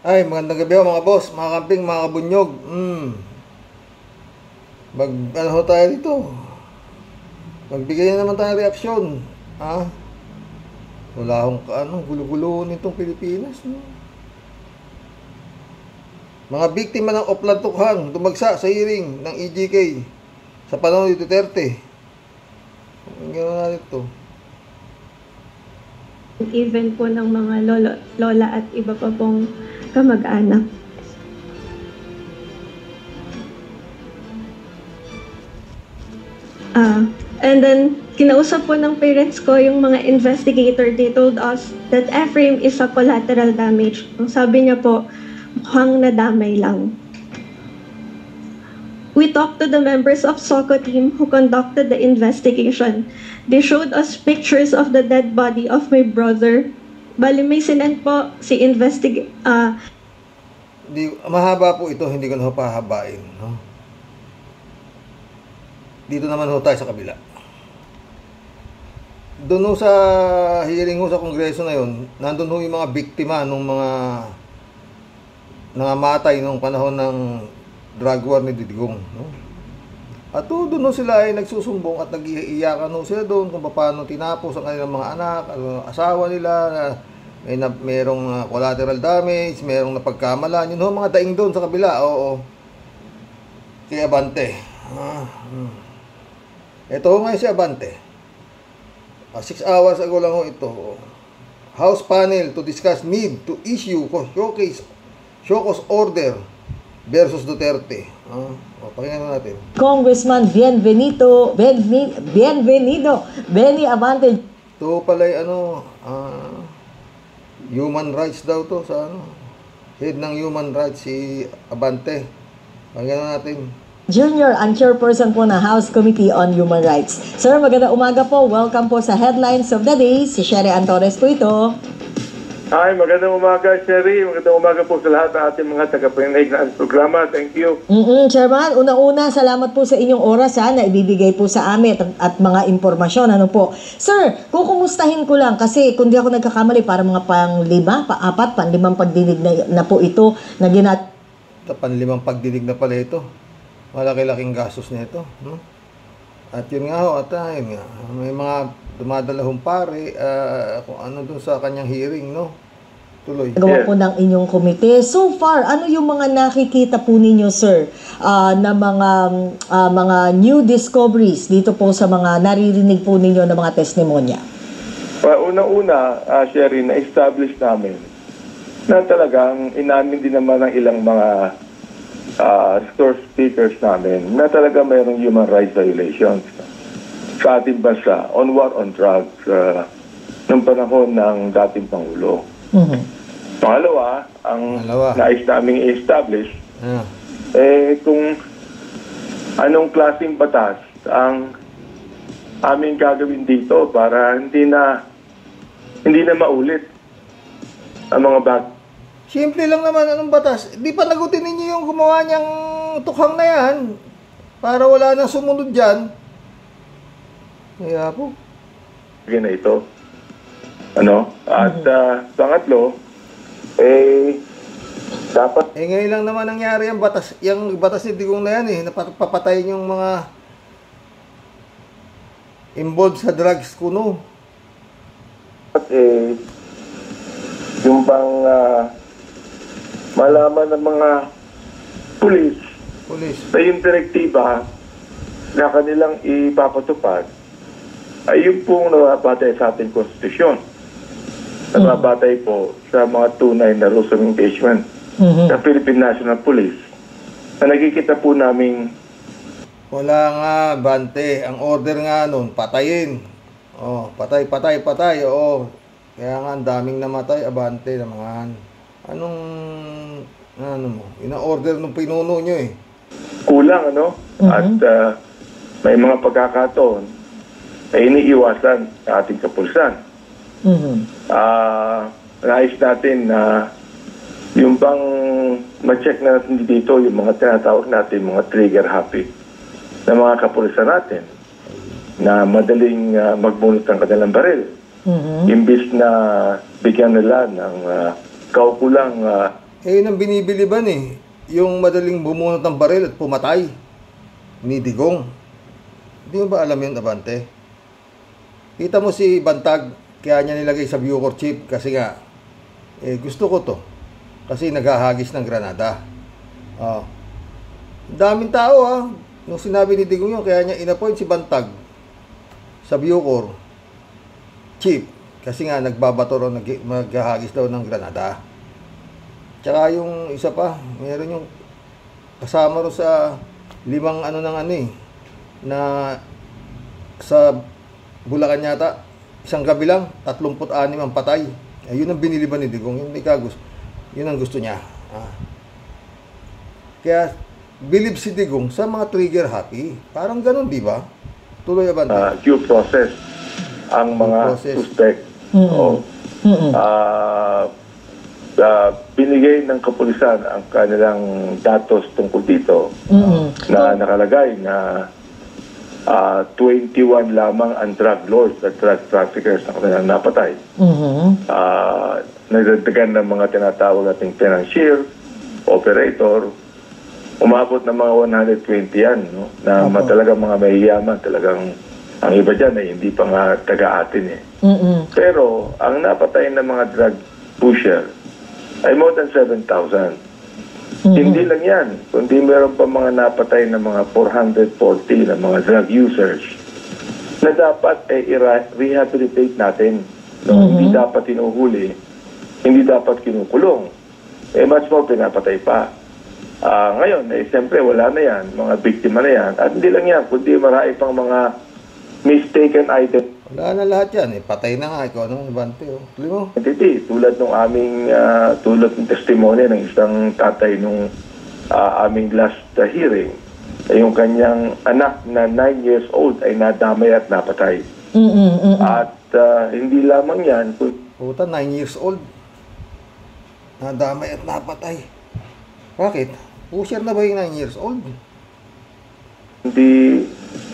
Ay, magandang gabi ho, mga boss, mga kamping, mga kabunyog. Ano ho tayo dito? Magbigay na naman tayo reaksyon. Ha? Wala akong gulo-gulo nitong Pilipinas. No? Mga biktima ng oplantukhang dumagsa sa hearing ng EJK sa panahon ni Duterte. Ang gano'n natin ito. Even po ng mga lola at iba pa pong kamag-anak. And then, kinausap po ng parents ko yung mga investigator. They told us that Ephraim is a collateral damage. Ang sabi niya po, mukhang nadamay lang. We talked to the members of SOCO team who conducted the investigation. They showed us pictures of the dead body of my brother. Bali, may sinend po si mahaba po ito, hindi ko na pahabain. No? Dito naman ho tayo sa kabila. Doon ho sa hearing ho sa kongreso na yun, nandun ho yung mga biktima ng mga nangamatay nung panahon ng drug war ni Digong. No? At doon ho sila ay nagsusumbong at nag-iiyakan ho sila doon kung paano tinapos ang kanilang mga anak, asawa nila, mayroong collateral damage, mayroong napagkamalan. Yun ho mga daing doon sa kabila. Oo. Si Abante. Ito ho ngayon si Abante. 6 hours ago lang ho ito. House panel to discuss need to issue showcase order versus Duterte. Pakinggan natin. Congressman Bienvenido Benny Abante. Ito pala human rights daw to sa head ng human rights si Abante. Pakinggan natin. Junior and chairperson po ng House Committee on Human Rights. Sir, magandang umaga po. Welcome po sa Headlines of the Day. Si Sherry Antores po ito. Hi, magandang umaga, Sherry. Magandang umaga po sa lahat ng ating mga tagapakinig na programa. Thank you. Chairman, una-una, salamat po sa inyong oras na ibibigay po sa amin at mga impormasyon. Ano po? Sir, kukumustahin ko lang kasi kung di ako nagkakamali, para mga panlimang pagdinig na po ito na panlimang pagdinig na pala ito. Malaki-laking gastos nito, no? At yun nga ho, yun nga, may mga dumadalahong pare kung ano dun sa kanyang hearing, no? Tuloy. Gawa po ng inyong komite. So far, ano yung mga nakikita po ninyo, sir, na mga new discoveries dito po sa mga naririnig po ninyo na mga testimonya? Una-una, Sherry, na-establish namin na talagang inamin din naman ng ilang mga store speakers namin na talaga mayroong human rights violations sa ating bansa on war on drugs noong panahon ng dating Pangulo. Pangalawa, ang nais naming i-establish kung anong klaseng batas ang aming gagawin dito para hindi na maulit ang mga Simple lang naman, anong batas? Di pa nagutin ninyo yung gumawa niyang tukhang na yan para wala nang sumunod dyan. Kaya po. Sige na ito. At pangatlo, dapat... ngayon lang naman nangyari yung batas ni Digong na yan napapatayin yung mga involved sa drugs kuno. At yung bang... malaman ng mga pulis na yung direktiba na kanilang ipapatupad ay yung pong nababatay sa ating konstitusyon. Nababatay po sa mga tunay na rules of engagement sa Philippine National Police na nakikita po namin wala nga, Bante. Ang order nga nun, patayin. Patay. Kaya nga, ang daming namatay, Abante naman. Ina-order nung pinuno nyo kulang, At may mga pagkakataon na iniiwasan sa ating kapulisan. Nais natin na yung bang ma-check na natin dito yung mga tinatawag natin, mga trigger happy na mga kapulisan natin na madaling magbunot ng kanilang baril. Imbis na bigyan nila ng kaukulang Eh, yun ang binibiliban eh. Yung madaling bumunot ng baril at pumatay ni Digong. Hindi mo ba alam yun, Abante? Kita mo si Bantag, kaya niya nilagay sa Bucor Chief kasi nga, gusto ko to. Kasi naghahagis ng granada. Daming tao nung sinabi ni Digong yun, kaya niya inappoint si Bantag sa Bucor Chief. Kasi nga nagbabato ro, maghahagis daw ng granada. Tsaka yung isa pa, meron yung kasama ro sa 5 na sa Bulacan yata, isang gabi lang, 36 ang patay. Yun ang biniliban ni Digong, yun ang gusto niya. Kaya, believe si Digong sa mga trigger happy. Parang ganun, di ba? Tuloy, Abante. Due process ang mga suspect. Binigay ng kapulisan ang kanilang datos tungkol dito na nakalagay na 21 lamang ang drug lords at drug traffickers na kanilang napatay. Nagdagdagan ng mga tinatawag nating financier, operator, umabot ng mga 120 yan, no? Na talagang mga mahiyaman, talagang ang iba dyan ay hindi pa nga taga-atin eh. Pero ang napatay ng mga drug pusher ay more than 7,000. Hindi lang yan, kundi meron pa mga napatay na mga 440 na mga drug users na dapat i-rehabilitate natin. No? Hindi dapat tinuhuli, hindi dapat kinukulong. Much more pinapatay pa. Ngayon, siyempre wala na yan, mga biktima na yan. At hindi lang yan, kundi marami pang mga mistaken items. Wala na lahat yan. Patay na nga. Ikaw naman, Abante. Tuloy mo. Tulad ng aming, tulad ng testimony ng isang tatay nung aming last hearing, yung kanyang anak na 9 years old ay nadamay at napatay. At hindi lamang yan. Puta, 9 years old. Nadamay at napatay. Bakit? Pusher na ba yung 9 years old? Hindi,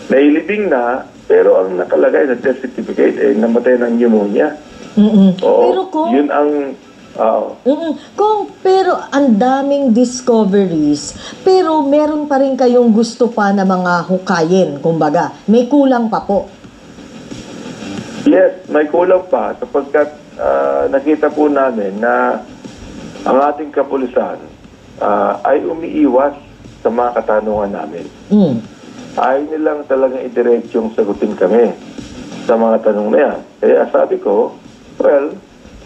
nailibing na, pero ang nakalagay sa death certificate ay namatay ng pneumonia. Pero kung, yun ang... pero ang daming discoveries, pero meron pa rin kayong gusto pa na mga hukayin, kumbaga. May kulang pa po. Yes, may kulang pa sapagkat nakita po namin na ang ating kapulisan ay umiiwas sa mga katanungan namin. Ayaw nilang talagang idiretsyong sagutin kami sa mga tanong na yan. Kaya sabi ko, well,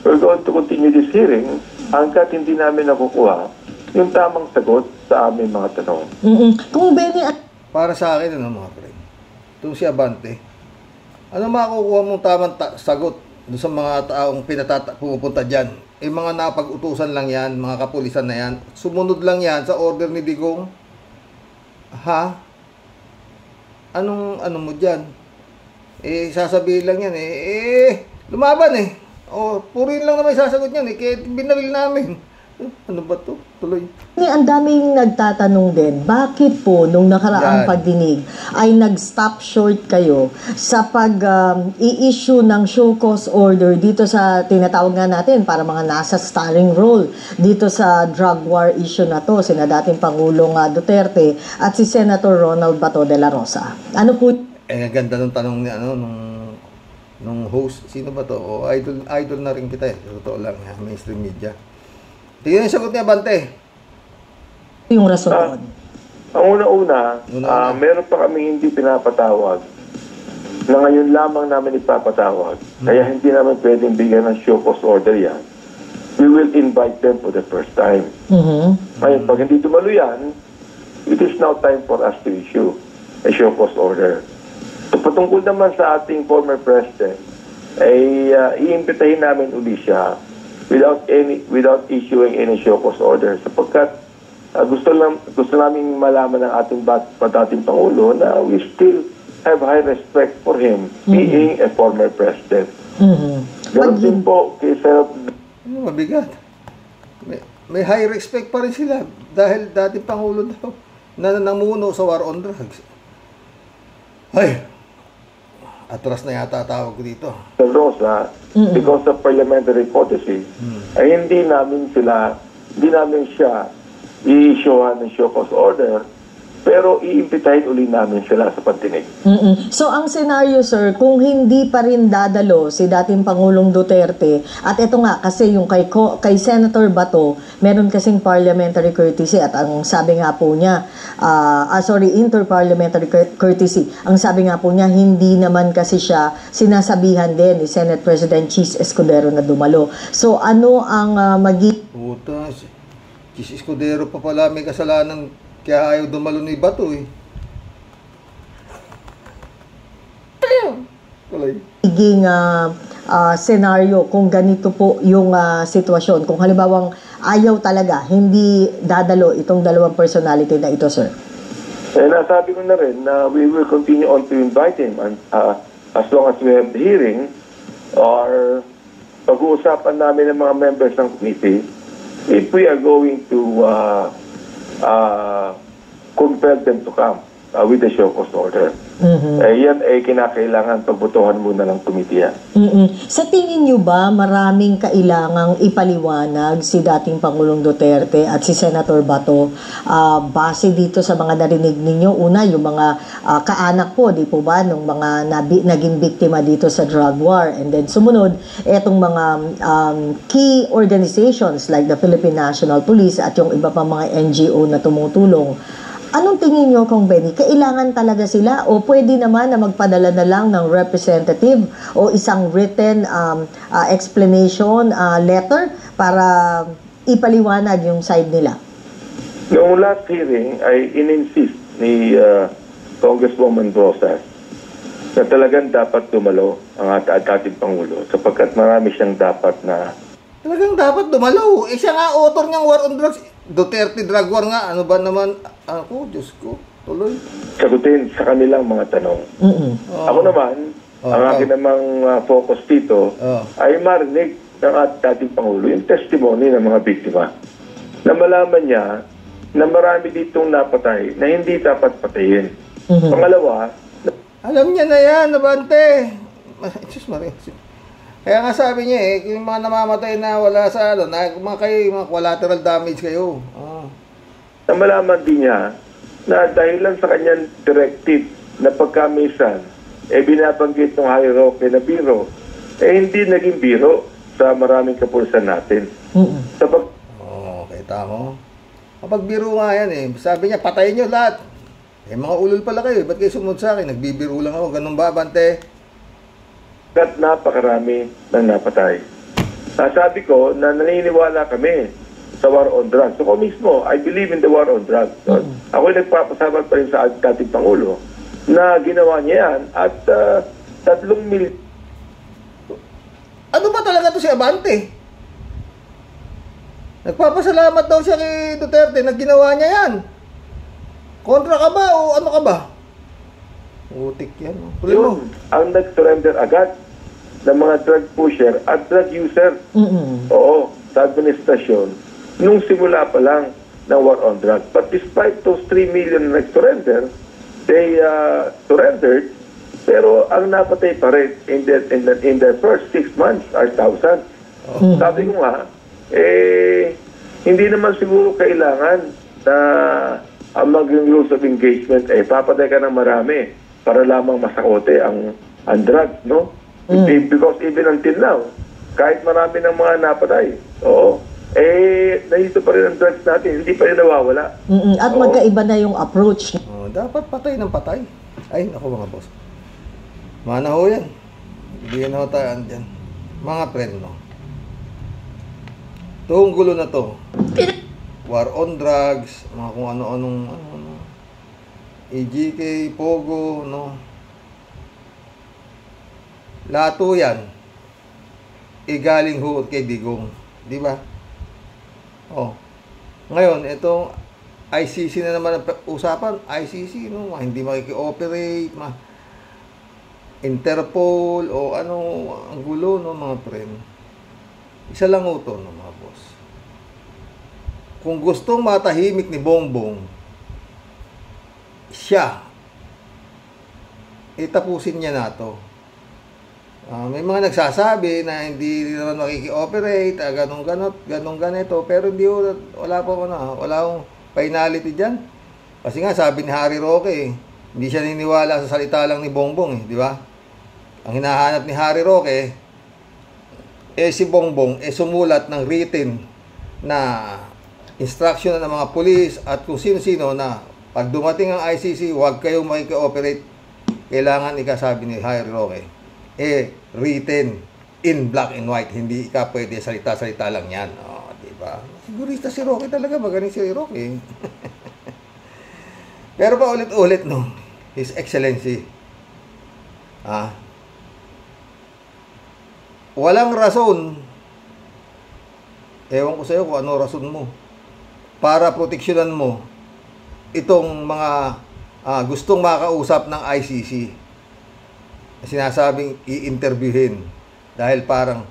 we're going to continue this hearing hanggat hindi namin nakukuha yung tamang sagot sa aming mga tanong. Kung Benny at... Para sa akin, mga pre, itong si Abante, ano makukuha mong tamang sagot doon sa mga taong pumupunta dyan? Mga napag-utusan lang yan, mga kapulisan na yan. Sumunod lang yan sa order ni Digong. Anong mo dyan? Sasabihin lang yan lumaban puro yun lang naman sasagot yan kaya binaril namin. Ano ba to? Tuloy. Ang daming nagtatanong din, bakit po nung nakaraang pagdinig ay nag-stop short kayo sa pag-i-issue ng show cause order dito sa tinatawag nga natin para mga nasa starring role dito sa drug war issue na to, sina dating Pangulong Duterte at si Senator Ronald Bato de la Rosa. Ano po? Ganda ng tanong ni nung host. Sino ba to? Idol na rin kita Totoo lang, mainstream media. Tingnan yung sagot niya, Abante. Yung rason doon. Ang una-una, meron pa kami hindi pinapatawag na ngayon lamang namin ipapatawag. Kaya hindi namin pwedeng bigyan ng show cause order yan. We will invite them for the first time. Ngayon, pag hindi tumalo yan, it is now time for us to issue a show cause order. So, patungkol naman sa ating former president, ay iimbitahin namin uli siya without issuing any show cause order sapagkat gusto namin malaman ng ating Pangulo na we still have high respect for him being a former president. Ganon din po kay Senator. Mabigat. May high respect pa rin sila dahil dating Pangulo daw na namuno sa war on drugs. Atras na yata tawag ko dito. Rosa, because of parliamentary courtesy, ay hindi namin sila hindi namin siya i-issuehan ng show cause order, pero i-impitahin uli namin sila sa pagdinig. So, ang senaryo, sir, kung hindi pa rin dadalo si dating Pangulong Duterte, at ito nga, kasi yung kay Senator Bato, meron kasing parliamentary courtesy, at ang sabi nga po niya, interparliamentary courtesy, ang sabi nga po niya, hindi naman kasi siya sinasabihan din ni Senate President Chis Escudero na dumalo. So, ano ang Puta, Chis Escudero pa pala may kasalanan. Kaya ayaw dumalo ni Bato eh. magiging senaryo kung ganito po yung sitwasyon? Kung halimbawang ayaw talaga, hindi dadalo itong dalawang personality na ito, sir? Nasabi ko na rin na we will continue on to invite him as long as we have the hearing or pag-uusapan namin ng mga members ng committee if we are going to compel them to come with the show cause order. Yan ay kinakailangan pagbutuhan muna ng komite. Sa tingin nyo ba maraming kailangang ipaliwanag si dating Pangulong Duterte at si Senator Bato base dito sa mga narinig ninyo? Una, yung mga kaanak po, di po ba, nung mga naging biktima dito sa drug war, and then sumunod, etong mga key organizations like the Philippine National Police at yung iba pang mga NGO na tumutulong. Anong tingin nyo, Kong Benny? Kailangan talaga sila o pwede naman na magpadala na lang ng representative o isang written explanation letter para ipaliwanag yung side nila? Noong last hearing ay in-insist ni Congresswoman Rosas na talagang dapat dumalo ang ating Pangulo sapagkat marami siyang dapat na... Talagang dapat dumalo. Siya nga author niyang War on Drugs. Duterte drug war nga. Ano ba naman? Ako, Diyos ko. Tuloy. Sagutin sa kanilang mga tanong. Ako naman, ang akin namang focus dito ay marinig ng ating Pangulo yung testimony ng mga biktima. Na malaman niya na marami ditong napatay na hindi dapat patayin. Pangalawa, alam niya na yan, Nabante. Diyos Maria. Kaya nga sabi niya yung mga namamatay na wala sa mga collateral damage kayo. Na malaman din niya na dahilan sa kanyang directive na pagkamisan, binabanggit ng hierarchy na biro, hindi naging biro sa maraming kapulisan natin. Okay, tama. Kapag biro nga yan sabi niya, patayin niyo lahat. Mga ulol pala kayo, ba't kayo sumunod sa akin? Nagbibiro lang ako, ganun ba, Bante? At napakarami ng napatay. Sabi ko na naniniwala kami sa war on drugs. So ko mismo, I believe in the war on drugs. So, ako ay nagpapasabot pa rin sa dating Pangulo na ginawa niya yan at 3 million. Ano ba talaga to si Abante? Nagpapasalamat daw siya kay Duterte na ginawa niya yan. Kontra ka ba o ano ka ba? Utik yan. Yun, ang nag-surrender agad ng mga drug pusher at drug user. Oo, sa administrasyon, nung simula pa lang ng war on drugs. But despite those 3 million na nag-surrender, they surrendered, pero ang napatay pa rin in the first 6 months are 1,000. Sabi ko nga, hindi naman siguro kailangan na ang maging rules of engagement, papatay ka ng marami para lamang masakote ang drugs, no? Because even until now, kahit marami ng mga napatay, nandito pa rin ang drugs natin, hindi pa rin nawawala. At magkaiba na yung approach. Dapat patay ng patay. Ay, naku mga boss. Mana ho yan. Hindi na ho tayo andyan. Mga friend, no? Itong gulo na to. War on drugs, mga kung ano-anong EGK, Pogo, no? Lato yan, galing ho kay Digong. Di ba? Ngayon, itong ICC na naman ang usapan. ICC, no? Hindi makiki-operate, Interpol, o ano, ang gulo, no, mga friend. Isa lang ho to, no, mga boss. Kung gustong matahimik ni Bongbong, siya, tapusin niya na to. May mga nagsasabi na hindi naman makiki-operate, ganun ganito, pero wala akong finality dyan. Kasi nga sabi ni Harry Roque, hindi siya niniwala sa salita lang ni Bongbong, di ba? Ang hinahanap ni Harry Roque, si Bongbong, sumulat ng written na instruction ng mga pulis at kung sino-sino na pag dumating ang ICC, huwag kayong makiki-operate. Kailangan ikasabi ni Harry Roque. Written in black and white. Hindi ka pwede salita-salita lang yan. Diba? Sigurista si Roque talaga. Magaling si Roque. Pero pa ulit-ulit, no? His Excellency. Walang rason. Ewan ko sa'yo kung ano rason mo. Para proteksyonan mo itong mga gustong makausap ng ICC. Sinasabing i-interviewin dahil parang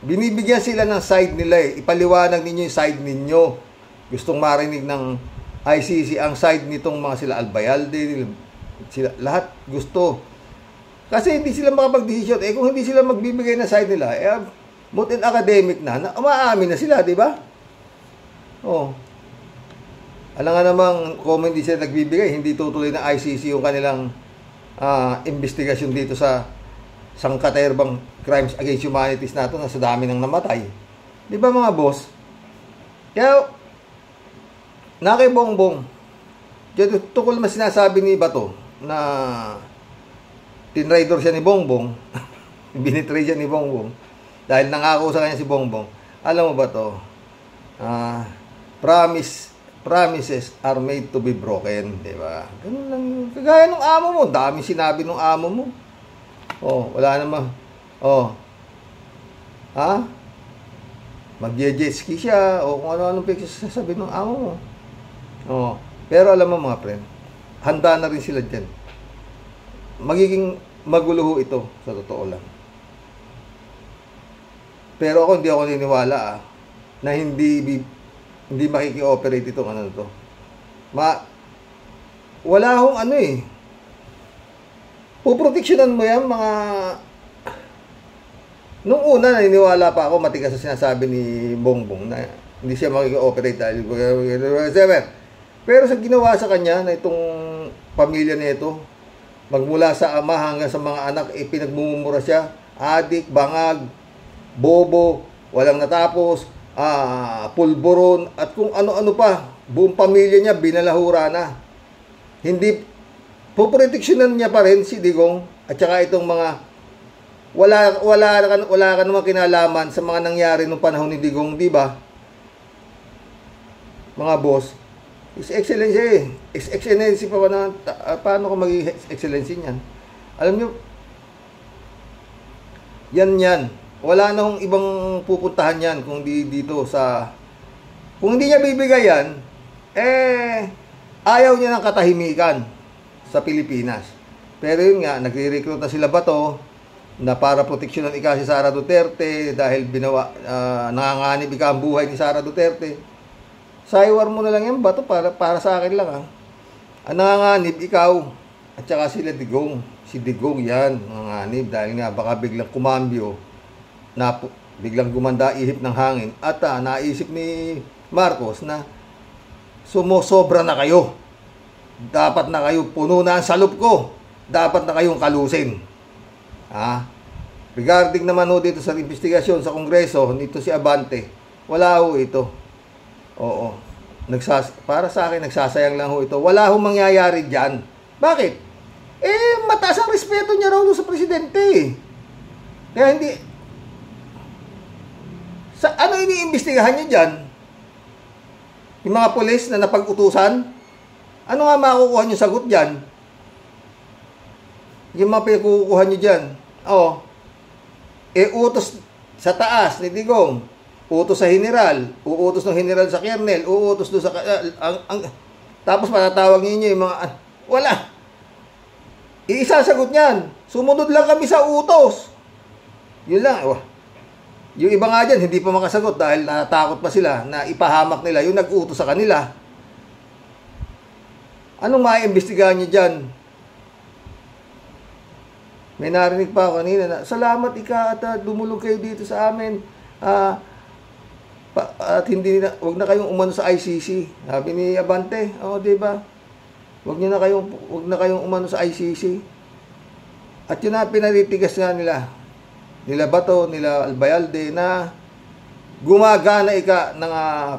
binibigyan sila ng side nila ipaliwanag ninyo yung side ninyo. Gustong marinig ng ICC ang side nitong mga sila Albayalde, sila lahat gusto kasi hindi sila makapag-decision. Kung hindi sila magbibigay ng side nila, mutin academic na umaamin na sila, di ba? Alam nga namang kung hindi sila nagbibigay, hindi tutuloy ng ICC yung kanilang investigasyon dito sa sangkaterbang crimes against humanities nato na sa dami ng namatay. Di ba mga boss? Kaya, kay Bongbong, tukol na sinasabi ni Bato na tinraidor siya ni Bongbong, binitray siya ni Bongbong, dahil nangako sa kanya si Bongbong. Alam mo ba to? Promises are made to be broken, di ba? Ganun lang yun. Kagaya ng amo mo, dami sinabi ng amo mo. Wala naman. Mag-jet ski siya, kung ano-anong sasabi ng amo mo. Pero alam mo mga friend, handa na rin sila dyan. Magiging maguluho ito, sa totoo lang. Pero ako, hindi ako niniwala na hindi makiki-operate itong to. Wala akong puproteksyonan mo yan mga... Nung una, naniniwala pa ako, matigas sa sinasabi ni Bongbong na hindi siya makiki-operate dahil... Pero sa ginawa sa kanya na itong pamilya nito, magmula sa ama hanggang sa mga anak, pinagmumura siya, adik, bangag, bobo, walang natapos, pulburon, at kung ano-ano pa. Buong pamilya niya, binalahura na. Hindi, puproteksyonan niya pa rin si Digong, at saka itong mga, wala ka naman kinalaman sa mga nangyari nung panahon ni Digong, di ba? Mga boss, His Excellency, His Excellency pa ba na, paano ka maging Excellency niyan? Alam niyo, yan. Wala na hong ibang pupuntahan yan kung di dito sa... Kung hindi niya bibigay yan, ayaw niya ng katahimikan sa Pilipinas. Pero yun nga, nagre-recruit na sila Bato na para proteksyonan si Sara Duterte dahil nanganganib ang buhay ni Sara Duterte. Saywar mo na lang yan, Bato, para sa akin lang. Ang nanganganib, ikaw, at saka sila Digong. Si Digong yan, nanganganib dahil nga baka biglang kumambyo na biglang gumanda ihip ng hangin at naisip ni Marcos na sumusobra na kayo. Dapat na kayo puno na ang salop ko. Dapat na kayong kalusin. Regarding naman dito sa investigasyon sa Kongreso, nito si Abante, wala ito. Para sa akin, nagsasayang lang ito. Wala mangyayari dyan. Bakit? Mataas ang respeto niya raw sa presidente. Kaya hindi... ano iniimbestigahan niyo dyan? Yung mga pulis na napag-utusan? Ano nga makukuha niyo sagot dyan? Yung mga pinagkukuha niyo dyan? Utos sa taas ni Digong, utos sa general, uutos ng general sa kernel, uutos doon sa... tapos matatawag niyo yung mga... Wala! Iisasagot niyan. Sumunod lang kami sa utos. Yun lang. Yung iba nga dyan, hindi pa makasagot dahil natatakot pa sila na ipahamak nila yung nag-utos sa kanila. Anong maiimbestigahan nyo dyan? May narinig pa ako kanina na, salamat ika at dumulog kayo dito sa amin. At hindi na, wag na kayong umano sa ICC. Sabi ni Abante, di ba? Wag na kayong umano sa ICC. At yun na pinaritigas nga nila Bato, nila Albayalde na gumagana ng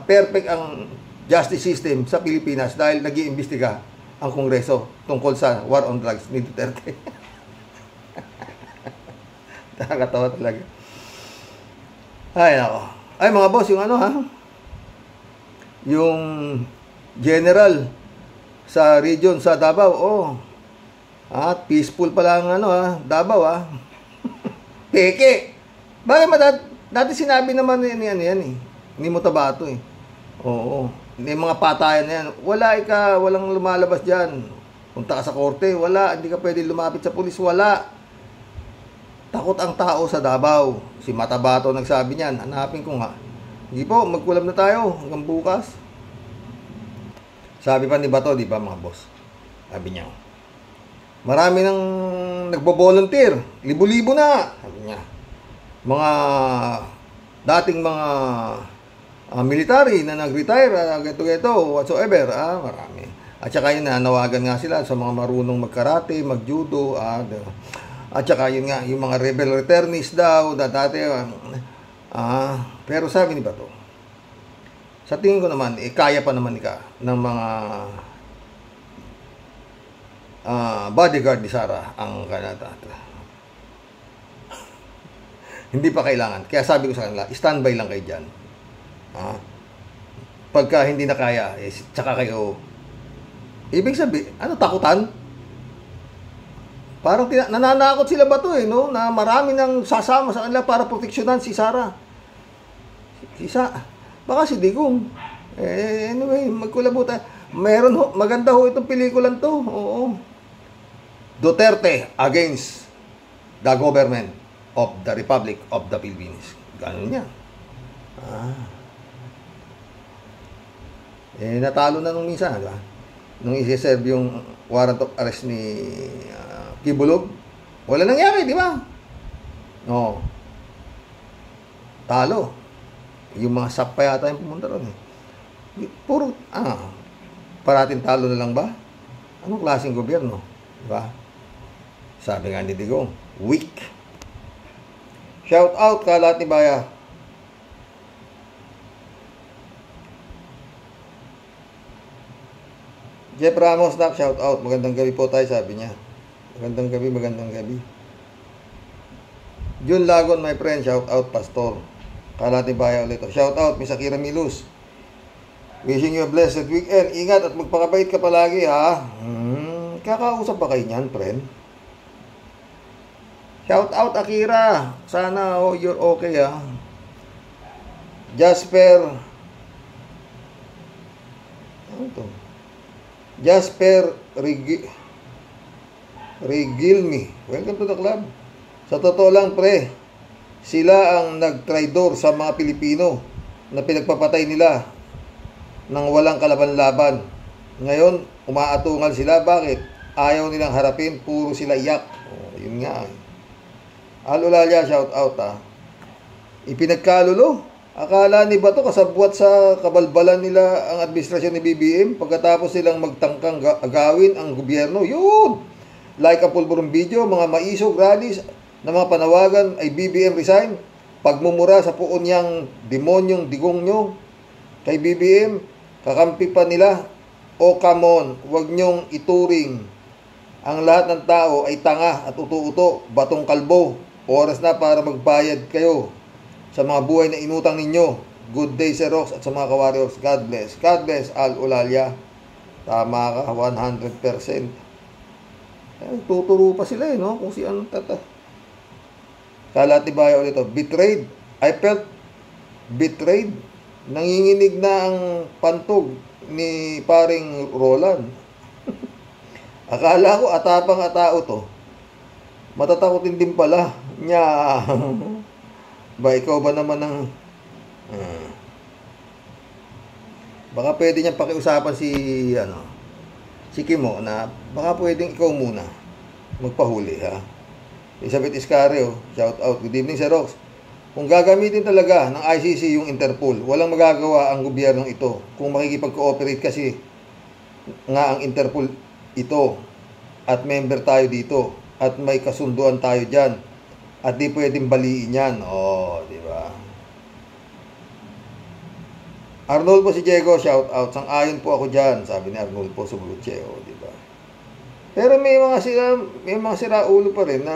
perfect ang justice system sa Pilipinas dahil nag-iimbestiga ang Kongreso tungkol sa war on drugs ni Duterte. Nakakatawa talaga. Ay, nako. Ay, mga boss, yung general sa region sa Davao, peaceful pala ang Davao, Peke. Bakit dati sinabi naman ni Mutabato Oo. May mga patayan na yan. Walang lumalabas dyan. Punta ka sa korte, wala. Hindi ka pwede lumapit sa pulis, wala. Takot ang tao sa Davao. Si Matabato nagsabi niyan. Hanapin ko nga. Hindi po, magkulab na tayo hanggang bukas. Sabi pa ni Bato, di ba mga boss? Sabi niya, marami nang nagbo-volunteer. Libo-libo na. Sabi niya. Mga dating mga military na nag-retire, geto whatsoever, marami. At saka yun, nanawagan nga sila sa mga marunong magkarate, magjudo, at saka yun nga, yung mga rebel returnees daw, dati, pero sabi ni Bato, sa tingin ko naman, kaya pa naman ng mga bodyguard ni Sara ang kanata. Hindi pa kailangan. Kaya sabi ko sa kanila, standby lang kayo dyan. Pagka hindi na kaya, tsaka kayo, ibig sabihin, takutan? Parang nananakot sila Bato na marami nang sasama sa kanila para proteksyonan si Sara. Baka si Digong. Anyway, magkulabo tayo. Maganda ho itong pelikulan to. Oo. Duterte against the government of the Republic of the Philippines. Ganun niya. Natalo na nung minsan, diba? Nung isi-serve yung warrant of arrest ni Kibulog, wala nangyari, di ba? No. Talo. Yung mga SAP pa yata yung pumunta ron. Puro, parating talo na lang ba? Anong klaseng gobyerno? Di ba? Sabi nga ni Digong, weak. Shout out Kalat ni Baya. Jeff Ramos, shout out. Magandang gabi po tayo, sabi niya. Magandang gabi. Jun Lagon, my friend, shout out, Pastor. Kalati Baya ulit. Shout out, Miss Akira Milus. Wishing you a blessed weekend. Ingat at magpakabait ka palagi, ha? Kakausap ba kayo niyan, friend? Shout out, Akira. Sana, you're okay, ha? Jasper. Ano ito? Jasper Regilmi. Welcome to the club. Sa totoo lang, pre, sila ang nagtraidor sa mga Pilipino na pinagpapatay nila nang walang kalaban-laban. Ngayon, umaatungal sila. Bakit? Ayaw nilang harapin. Puro sila iyak. Yun nga. Alulalia, shout out, ha. Ipinagkalulo. Akala ni Bato kasabwat sa kabalbalan nila ang administrasyon ni BBM pagkatapos silang magtangkang agawin ang gobyerno. Yun! Like a pulburon video, mga maisog rallies na mga panawagan ay BBM resign. Pagmumura sa puon niyang demonyong Digong nyo kay BBM, kakampi pa nila. Come on, huwag nyong ituring ang lahat ng tao ay tanga at uto-uto, Batong kalbo. Oras na para magbayad kayo sa mga buhay na inutang ninyo. Good day, Sir Rox, at sa mga ka-warriors. God bless. God bless, Al Ulalia. Tama ka, 100%. Tuturo pa sila, no? Kung si anong Kalatibaya ulit ito. Betrayed. I felt betrayed. Nanginginig na ang pantog ni paring Roland. Akala ko atapang atao to. Matatakotin din pala. Nya. Ba, ikaw ba naman ang baka pwede niyang pakiusapan si Kimo na baka pwedeng ikaw muna magpahuli, ha? Elizabeth Iscario, shout out. Good evening, Sir Rox. Kung gagamitin talaga ng ICC yung Interpol, walang magagawa ang gobyernong ito. Kung makikipag-cooperate kasi nga ang Interpol ito at member tayo dito at may kasunduan tayo dyan at di pwedeng baliin yan. Di ba? Arnulfo si Diego, shout out. Sang-ayon po ako dyan, sabi ni Arnulfo Subrutche, di ba? Pero may mga siraulo pa rin na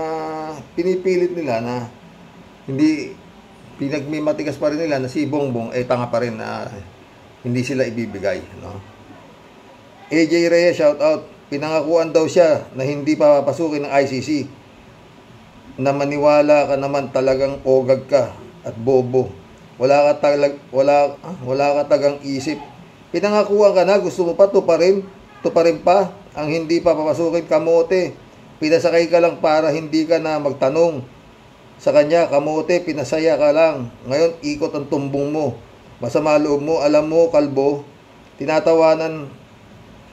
pinipilit nila na hindi pinagmimatigas pa rin nila na si Bongbong tanga pa rin na hindi sila ibibigay, no? AJ Reyes, shout out. Pinangakuan daw siya na hindi papapasukin ng ICC. Na maniwala ka naman, talagang ogag ka at bobo. Wala ka tagang isip. Pinangakuan ka na, gusto mo pa tuparin pa ang hindi pa papasukin, kamote. Pinasakay ka lang para hindi ka na magtanong sa kanya, kamote, pinasaya ka lang. Ngayon, ikot ang tumbong mo. Masama loob mo, alam mo, kalbo, tinatawanan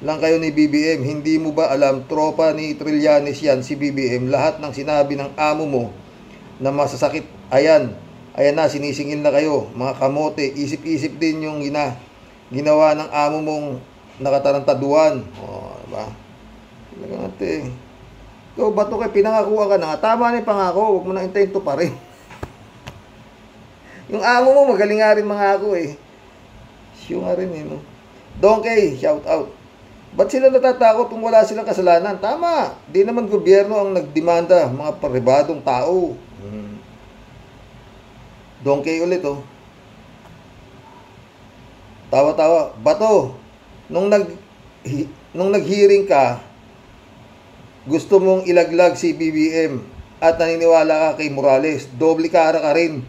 lang kayo ni BBM. Hindi mo ba alam, tropa ni Trillanes yan, si BBM. Lahat ng sinabi ng amo mo na masasakit, ayan na, sinisingil na kayo. Mga kamote, isip-isip din yung ginawa ng amo mong nakatarantaduan. Diba? Ikaw, bato kayo, pinangakuha ka na. Tama na yung pangako, huwag mo na hintayin to pa rin. Yung amo mo, magaling nga rin mangako Siyo nga rin no? Donkey, shout out. Ba't sila natatakot kung wala silang kasalanan? Tama, di naman gobyerno ang nagdemanda, mga pribadong tao. Donkey ulit Tawa-tawa. Bato, nung nag-hearing ka, gusto mong ilaglag si BBM at naniniwala ka kay Morales, doble kara ka rin.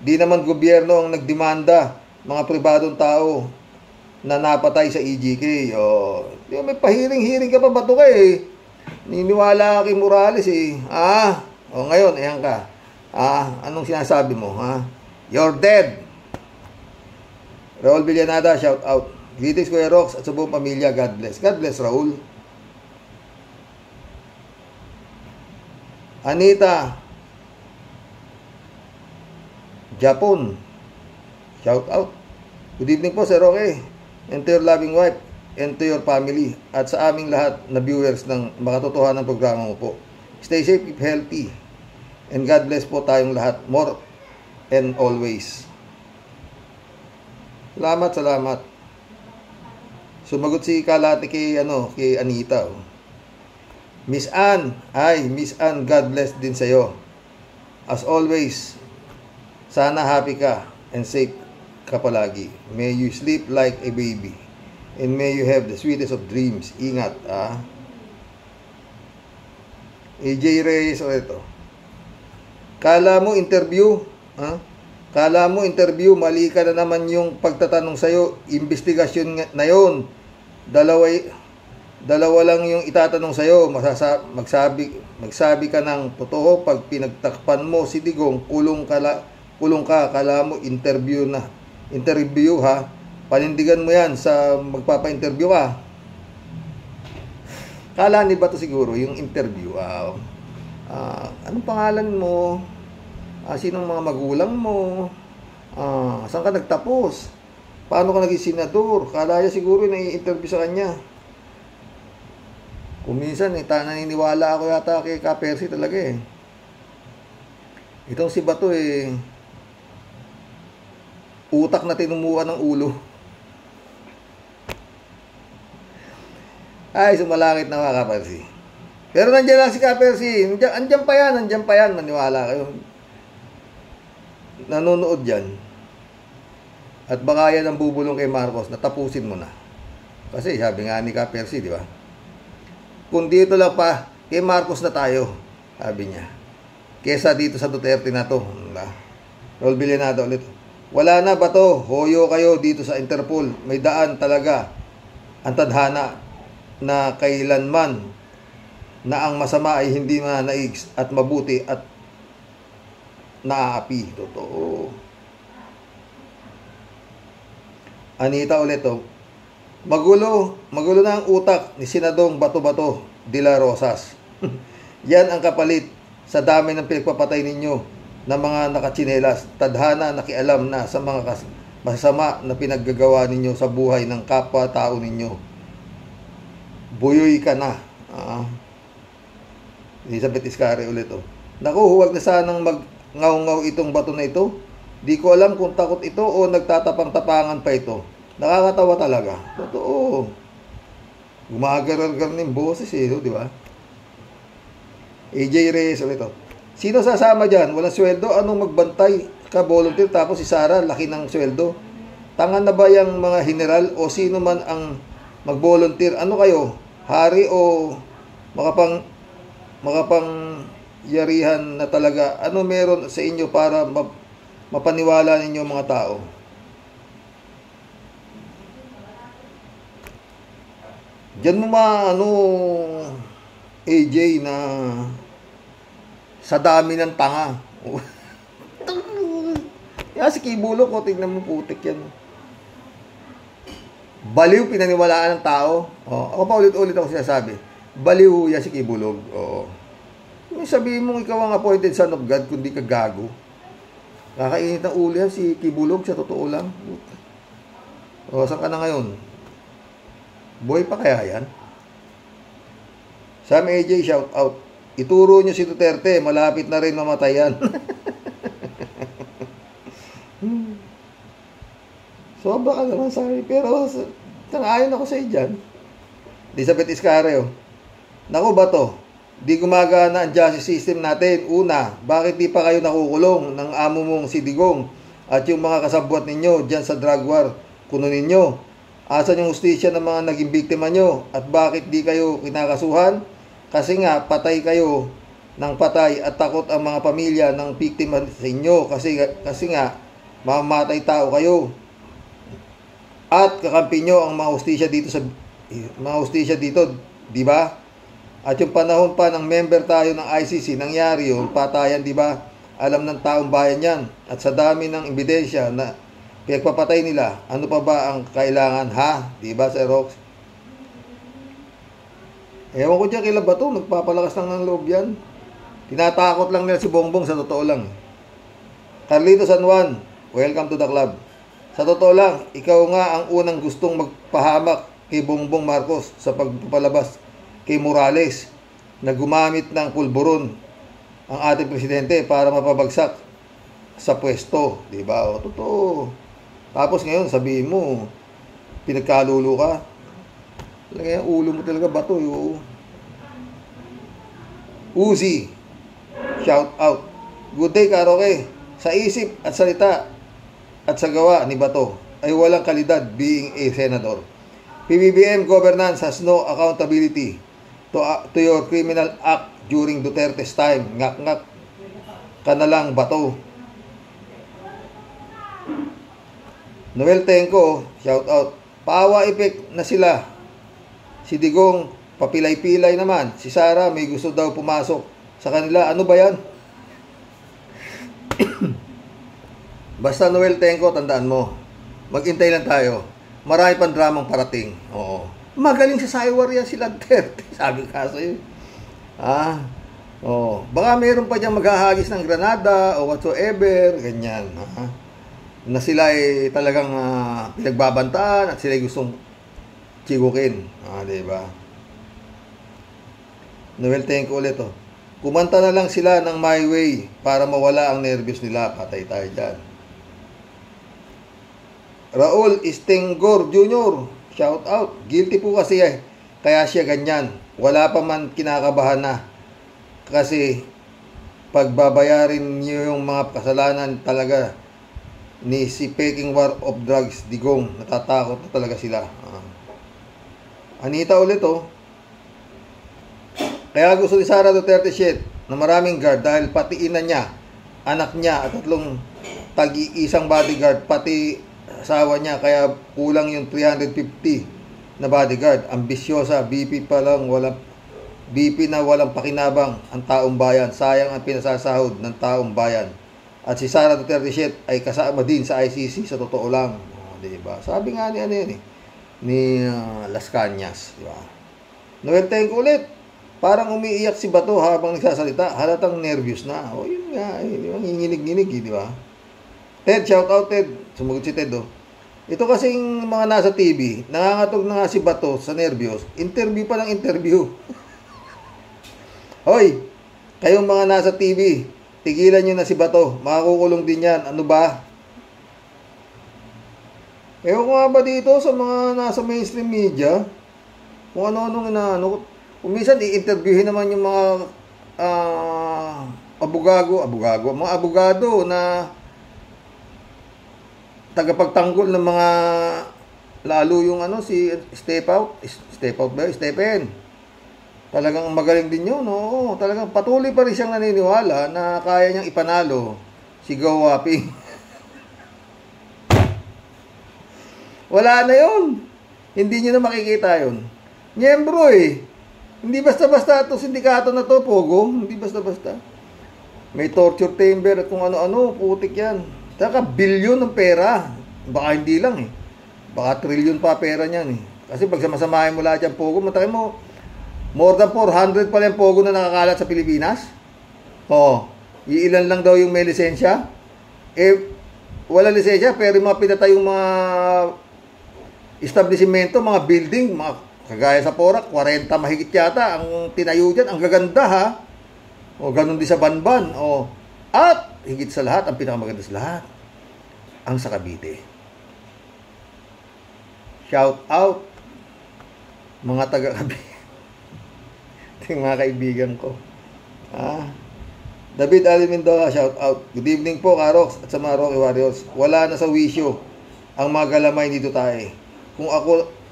Di naman gobyerno ang nagdemanda, mga pribadong tao na napatay sa EJK. May pahiring-hiring ka pa, bato ka Niniwala ka kay Morales ngayon, ayan ka. Anong sinasabi mo, You're dead. Raul Villanada, shout out. Greetings, Kuya Rox, at sa buong pamilya, God bless. God bless, Raul. Anita Japon, shout out. Good evening po, Sir Roque, and to your loving wife, and to your family, at sa aming lahat na viewers ng makatotohanan ng programa mo po. Stay safe, keep healthy, and God bless po tayong lahat, more and always. Salamat. Sumagot si Kalate kay Anita. Miss Ann, God bless din sa'yo. As always, sana happy ka and safe ka palagi. May you sleep like a baby. And may you have the sweetest of dreams. Ingat, AJ Reyes, ito. Kala mo interview, mali ka na naman yung pagtatanong sa'yo. Investigasyon na yon. Dalawa lang yung itatanong sa'yo. Magsabi ka ng totoo. Pag pinagtakpan mo si Digong, kulong ka. Kala mo interview ha. Panindigan mo yan sa magpapa-interview ka. Kala ni ba to siguro yung interview? Anong pangalan mo? Sinong mga magulang mo? Saan ka nagtapos? Paano ka naging senador? Kala niya siguro na i-interview sa kanya. Kung minsan, naniniwala ako yata kay Ka-Percy talaga Itong si Bato utak na tinumuan ng ulo. Ay, sumalangit na mga Ka-Percy. Pero nandiyan lang si Ka-Percy. Andiyan pa yan. Maniwala kayo. Nanonood dyan. At baka yan ang bubulong kay Marcos, natapusin mo na. Kasi sabi nga ni Ka-Percy, di ba? Kung dito lang pa, kay Marcos na tayo, sabi niya. Kesa dito sa Duterte na to. Raul Villanada ulit. Wala na ba to? Hoyo kayo dito sa Interpol. May daan talaga ang tadhana na kailanman na ang masama ay hindi manaig at mabuti at naaapi. Totoo. Anita ulit Magulo na ang utak ni Senadong Bato-Bato de la Rosas. Yan ang kapalit sa dami ng pinagpapatay ninyo ng mga nakatsinelas, tadhana nakialam na sa mga masama na pinaggagawa ninyo sa buhay ng kapwa-tao ninyo. Buyoy ka na. Elizabeth Iscari ulit. Naku, huwag na sanang mag-ngaw-ngaw itong bato na ito. Di ko alam kung takot ito o nagtatapang-tapangan pa ito. Nakakatawa talaga. Totoo. Gumagaral-gar ng boses di ba? AJ Reyes ulit. Sino sasama dyan? Walang sweldo? Anong magbantay ka volunteer? Tapos si Sara, laki ng sweldo. Tangan na ba yung mga general o sino man ang mag-volunteer? Ano kayo? Hari o makapangyarihan na talaga? Ano meron sa inyo para mapaniwala ninyo mga tao? Diyan mo AJ, na sa dami ng tanga. Yan si Kibulo ko, tingnan mo, putik yan. Baliw pinaniwalaan ng tao. Ako pa ulit-ulit ako sinasabi. Baliw yan si Kibulog. May sabihin mong ikaw ang appointed son of God, kundi ka gago. Kakainit ng ulo yan si Kibulog, sa totoo lang. Saan ka na ngayon? Boy pa kaya yan? Sam AJ, shout out. Ituro nyo si Duterte, malapit na rin mamatay yan. Sobra ka naman, sorry. Pero, sangayon ako sa dyan. Elizabeth Iscari, Naku ba to? Di gumagana ang justice system natin. Una, bakit di pa kayo nakukulong ng amo mong si Digong at yung mga kasabwat ninyo dyan sa drug war? Kuno ninyo. Asan yung hustisya ng mga naging biktima nyo? At bakit di kayo kinakasuhan? Kasi nga, patay kayo ng patay at takot ang mga pamilya ng biktima sa inyo. Kasi nga, mamamatay tao kayo. At kakampi nyo ang mga hustisya dito, di ba? At yung panahon pa ng member tayo ng ICC, nangyari yung patayan, di ba? Alam ng taong bayan yan. At sa dami ng ebidensya na pinagpapatay nila, ano pa ba ang kailangan, ha? Di ba, Sir Rox? Ewan ko dyan kila Bato, nagpapalakas lang ng loob yan. Tinatakot lang nila si Bongbong, sa totoo lang. Carlito San Juan, welcome to the club. Sa totoo lang, ikaw nga ang unang gustong magpahamak kay Bongbong Marcos sa pagpapalabas kay Morales na gumamit ng pulburon ang ating presidente para mapabagsak sa pwesto. Diba? Totoo. Tapos ngayon, sabihin mo, pinagkalulo ka. Talaga yung ulo mo talaga, Bato. Uzi, shout out. Good day, Karoke. Sa isip at salita at sa gawa ni Bato ay walang kalidad being a senador. PBBM governance has no accountability to your criminal act during Duterte's time. Ngak-ngak ka na lang, Bato. Noel Tenco, shout out. Paawa effect na sila. Si Digong, papilay-pilay naman. Si Sara, may gusto daw pumasok sa kanila. Ano ba yan? Basta Noel Tenco, tandaan mo. Maghintay lang tayo. Marami pang dramang parating. Oo. Magaling sa Saywar yan sila Duterte. Sabi ka sa'yo. Baka mayroon pa diyang maghahagis ng granada o whatsoever. Ganyan. Na sila ay talagang pinagbabantaan at sila ay gustong chigukin. Diba? Noel Tenco ulit. Kumanta na lang sila ng My Way para mawala ang nervyos nila. Patay tayo dyan. Raul Istengor Jr. Shout out. Guilty po kasi kaya siya ganyan. Wala pa man kinakabahan na. Kasi pagbabayarin niyo yung mga kasalanan talaga ni si Peking War of Drugs Digong. Natatakot na talaga sila. Anita ulit Kaya gusto ni Sara Duterte shit na maraming guard dahil pati ina niya, anak niya at tatlong tag-iisang bodyguard, pati asawa niya, kaya kulang yung 350 na bodyguard. Ambisyosa, BP na walang pakinabang ang taong bayan. Sayang ang pinasasahod ng taong bayan. At si Sara Duterte shit ay kasama din sa ICC, sa totoo lang. Diba? Sabi nga ni Las Cañas. Diba? Noel Tenco ulit. Parang umiiyak si Bato habang nagsasalita. Halatang nervous na. O, yun nga. Nanginginig-ginig, di ba? Ted, shout out, Ted. Sumagot si Ted, oh. Ito kasing mga nasa TV, nangangatog na nga si Bato sa nervyos. Interview pa ng interview. Hoy, kayong mga nasa TV, tigilan nyo na si Bato. Makakukulong din yan. Ano ba? Ewan ko nga ba dito sa mga nasa mainstream media, kung ano-anong inaano. Kung minsan, i-interviewin naman yung mga mga abogado na tagapagtanggol ng mga, lalo yung si Step Out ba? Stephen. Talagang magaling din yun, no? Talagang patuloy pa rin siyang naniniwala na kaya niyang ipanalo si Go Waping. Wala na yun. Hindi niyo na makikita yun. Miyembro eh. Hindi basta-basta ito sindikato na to, Pogo. Hindi basta-basta. May torture chamber at kung ano-ano, putik yan. Saka bilyon ng pera. Baka hindi lang eh. Baka trilyon pa pera niyan eh. Kasi pag samasamahin mo lahat yan, Pogo, matake mo, more than 400 pala yung Pogo na nakakalat sa Pilipinas. Oo. Iilan lang daw yung may lisensya. Eh, wala lisensya, pero yung mga pinatayong mga establishmento, mga building, mga kagaya sa Porac, 40 mahigit yata ang tinayo dyan. Ang gaganda ha. O ganun din sa Banban. O, at higit sa lahat, ang pinakamaganda sa lahat, ang sa Cavite. Shout out mga taga Cavite. Yung mga kaibigan ko. David Ali Mendoza, shout out. Good evening po, Karox at sa mga Rocky Warriors. Wala na sa wisyo ang mga galamay dito tayo.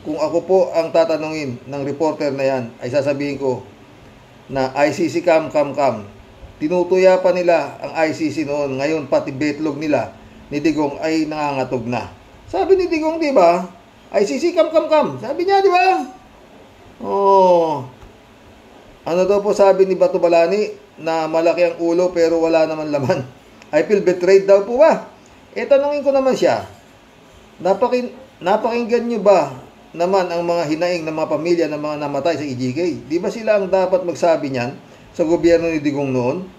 Kung ako po ang tatanungin ng reporter na yan, ay sasabihin ko na ICC kam. Tinutuya pa nila ang ICC noon. Ngayon pati betlog nila ni Digong ay nangangatog na. Sabi ni Digong, di ba? ICC kam. Sabi niya, di ba? Oh. Ano daw po sabi ni Bato Balani na malaki ang ulo pero wala naman laman. I feel betrayed daw po ba? Tanungin ko naman siya. Napakinggan niyo ba naman ang mga hinaing ng mga pamilya ng mga namatay sa EJK? Di ba sila ang dapat magsabi niyan sa gobyerno ni Digong noon?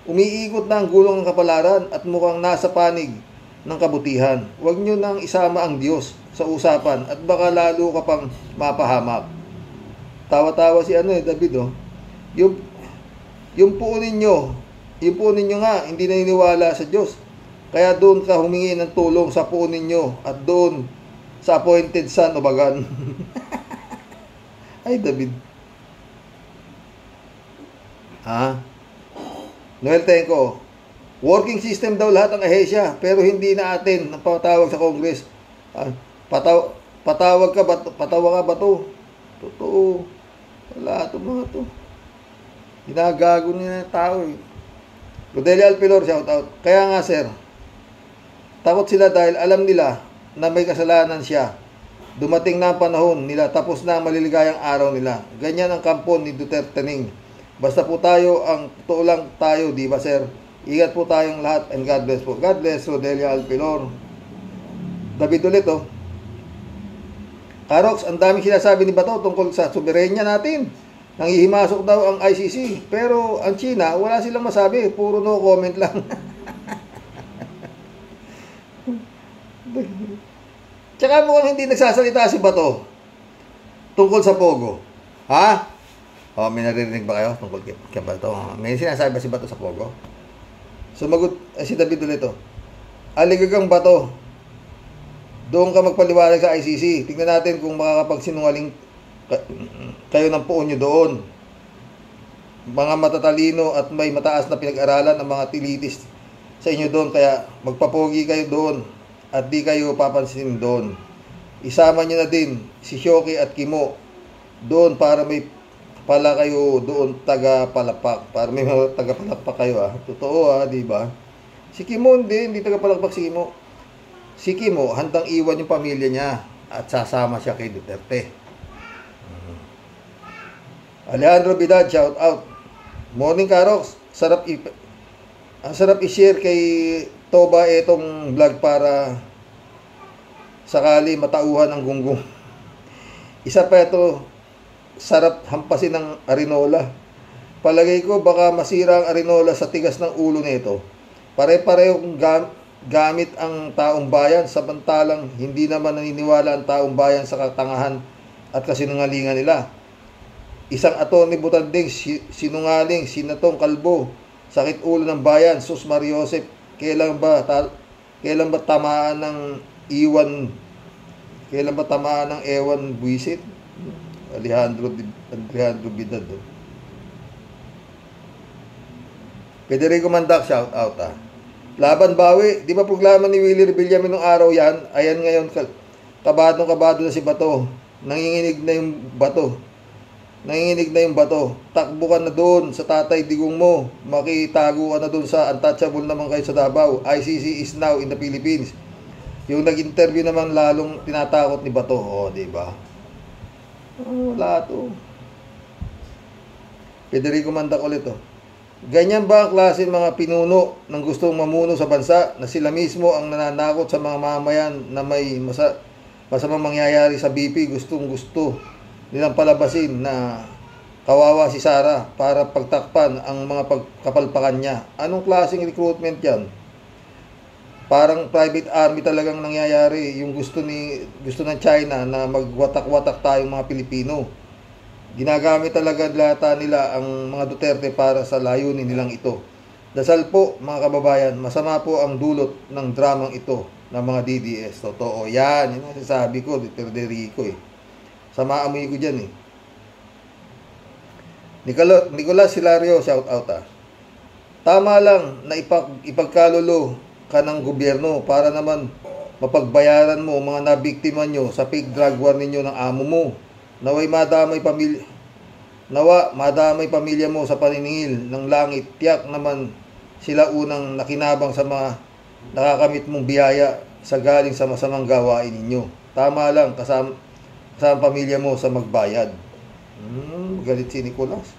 Umiikot na ang gulong ng kapalaran at mukhang nasa panig ng kabutihan. Huwag niyo nang isama ang Diyos sa usapan at baka lalo ka pang mapahamak. Tawa-tawa si David, oh. Yung po ninyo nga, hindi naniniwala sa Diyos. Kaya doon ka humingi ng tulong sa po ninyo at doon sa appointed son o bagan. Ay, David. Noel Tenco, working system daw lahat ng ahensya, pero hindi na atin ang patawag sa Congress. Patawa ka ba to? Totoo. Wala ito mga to. Ginagago nila ng tao eh. Rodelia Alpilor, shout out. Kaya nga sir, takot sila dahil alam nila na may kasalanan siya. Dumating na ang panahon nila, tapos na ang maliligayang araw nila. Ganyan ang kampon ni Duterte Ning. Basta po tayo, ang totoo lang tayo, di ba sir? Ingat po tayong lahat and God bless po. God bless, Rodelia Alpilor. David ulit, oh. Karox, ang daming sinasabi ni Bato tungkol sa soberenya natin. Nanghihimasok daw ang ICC. Pero ang China, wala silang masabi. Puro no comment lang. Tsaka mukhang hindi nagsasalita si Bato tungkol sa Pogo. Ha? May naririnig ba kayo tungkol kay Bato? May sinasabi ba si Bato sa Pogo? Sumagot si David ulit, oh. Aligagang Bato, doon ka magpaliwanag sa ICC. Tingnan natin kung makakapagsinungaling kayo ng puon nyo doon. Mga matatalino at may mataas na pinag-aralan ang mga tilitis sa inyo doon. Kaya magpapogi kayo doon at di kayo papansinin doon. Isama nyo na din si Shoki at Kimo doon para may pala kayo doon taga-palapak. Para may taga-palapak kayo, Totoo, di ba? Si Kimo hindi taga-palakpak si Kimo. Si Kimo, handang iwan yung pamilya niya at sasama siya kay Duterte. Alejandro Bidad, shout out. Morning, Karox. Sarap i-share kay Toba itong vlog para sakali matauhan ang gunggong. Isa pa ito, sarap hampasin ng arinola. Palagay ko baka masira ang Arinola sa tigas ng ulo nito. Pare-parehong gamit ang taong bayan, samantalang hindi naman naniniwala ang taong bayan sa katangahan at kasinungalingan nila. Isang attorney butanding, sinungaling, sinatong kalbo, sakit ulo ng bayan, Sus Mariosep, kailan ba tamaan ng ewan buwisit? Alejandro Bidad. Federico Mandak, shout out Laban bawi, di ba programa ni Willie Rebillame nung araw yan? Ayan ngayon, kabado na si Bato. Nanginginig na yung bato. Takbo ka na doon sa Tatay Digong mo. Makitago ka na doon sa untouchable naman kayo sa Davao. ICC is now in the Philippines. Yung nag-interview naman lalong tinatakot ni Bato. O, di ba? Wala to. Federico Mandak ulit Ganyan ba ang klase mga pinuno ng gustong mamuno sa bansa na sila mismo ang nananakot sa mga mamayan na may masamang mangyayari sa BP? Gustong-gusto nilang palabasin na kawawa si Sara para pagtakpan ang mga pagkapalpakan niya. Anong klaseng recruitment yan? Parang private army talagang nangyayari. Yung gusto ng China na magwatak-watak tayong mga Pilipino. Ginagamit talaga nila ang mga Duterte para sa layunin nilang ito. Dasal po mga kababayan, masama po ang dulot ng dramang ito ng mga DDS. Totoo yan, yun ang sasabi ko, Federico Sama amoy ko dyan Nicolas Hilario, shout out Tama lang na ipagkalulo ka ng gobyerno para naman mapagbayaran mo mga nabiktima nyo sa fake drug war ninyo ng amo mo. Nawa madamay pamilya mo sa paniningil ng langit. Tiyak naman sila unang nakinabang sa mga nakakamit mong biyaya sa galing sa masamang gawain ninyo. Tama lang, kasama pamilya mo sa magbayad. Galit si Nicolas